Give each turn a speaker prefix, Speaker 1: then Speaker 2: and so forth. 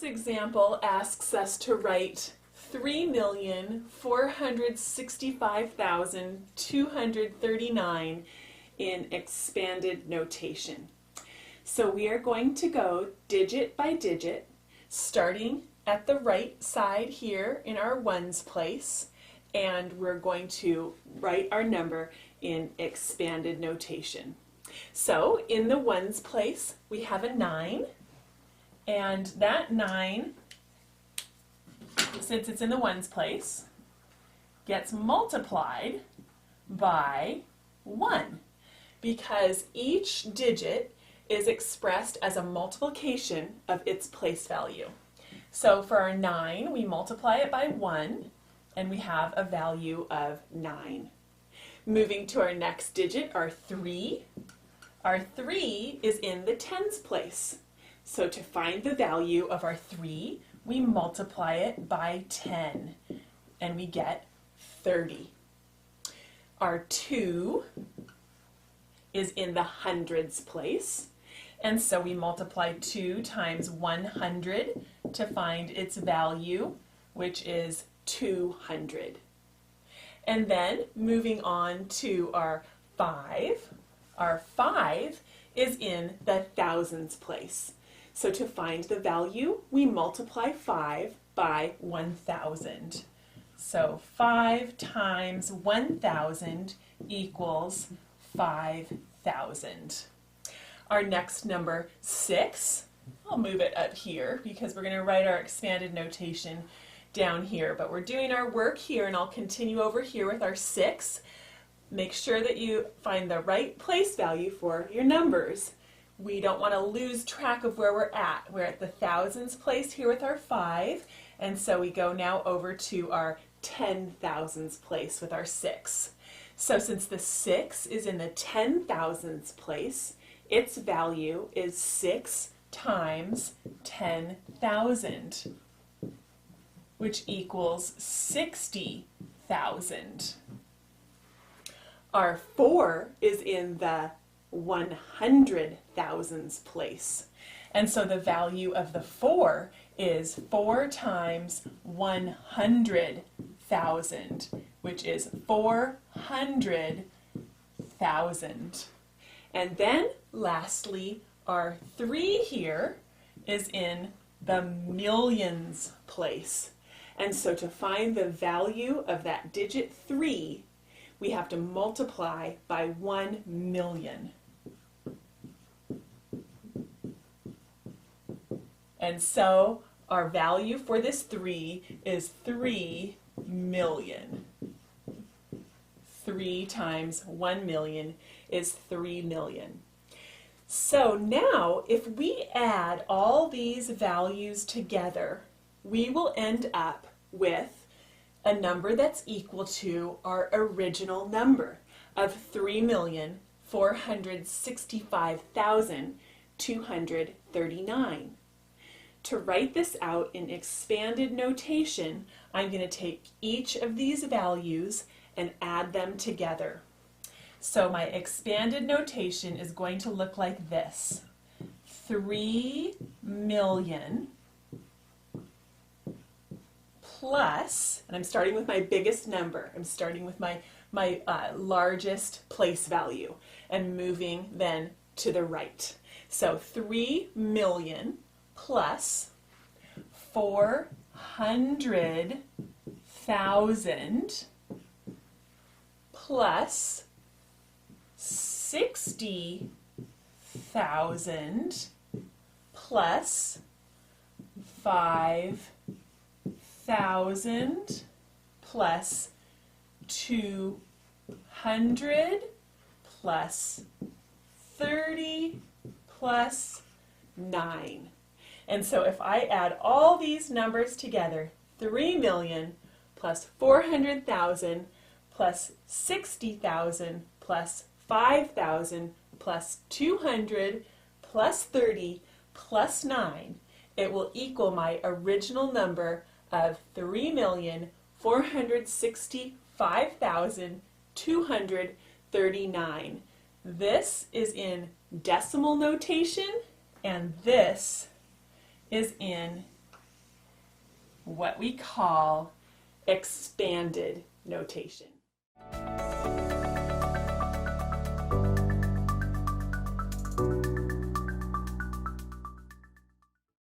Speaker 1: example asks us to write 3,465,239 in expanded notation. So we are going to go digit by digit, starting at the right side here in our ones place, and we're going to write our number in expanded notation. So in the ones place, we have a 9, and that 9, since it's in the ones place, gets multiplied by 1, because each digit is expressed as a multiplication of its place value. So for our 9, we multiply it by 1, and we have a value of 9. Moving to our next digit, our 3. Our 3 is in the tens place. So to find the value of our 3, we multiply it by 10, and we get 30. Our 2 is in the hundreds place, and so we multiply 2 times 100 to find its value, which is 200. And then moving on to our 5. Our 5 is in the thousands place. So to find the value, we multiply 5 by 1,000. So 5 times 1,000 equals 5,000. Our next number, 6, I'll move it up here because we're going to write our expanded notation down here. But we're doing our work here, and I'll continue over here with our 6. Make sure that you find the right place value for your numbers. We don't want to lose track of where we're at. We're at the thousands place here with our 5, and so we go now over to our 10,000s place with our 6. So since the 6 is in the 10,000s place, its value is 6 times 10,000, which equals 60,000. Our 4 is in the 100,000s place. And so the value of the 4 is 4 times 100,000, which is 400,000. And then lastly, our 3 here is in the millions place. And so to find the value of that digit 3, we have to multiply by 1 million. And so our value for this 3 is 3 million. 3 times 1 million is 3 million. So now if we add all these values together, we will end up with a number that's equal to our original number of 3,465,239. To write this out in expanded notation, I'm going to take each of these values and add them together. So my expanded notation is going to look like this. 3 million plus, and I'm starting with my biggest number. I'm starting with my largest place value and moving then to the right. So 3 million plus 400,000 plus 60,000 plus 5,000 plus 200 plus 30 plus 9. And so if I add all these numbers together, 3 million plus 400,000 plus 60,000 plus 5,000 plus 200 plus 30 plus 9, it will equal my original number of 3,465,239. This is in decimal notation, and this is in what we call expanded notation.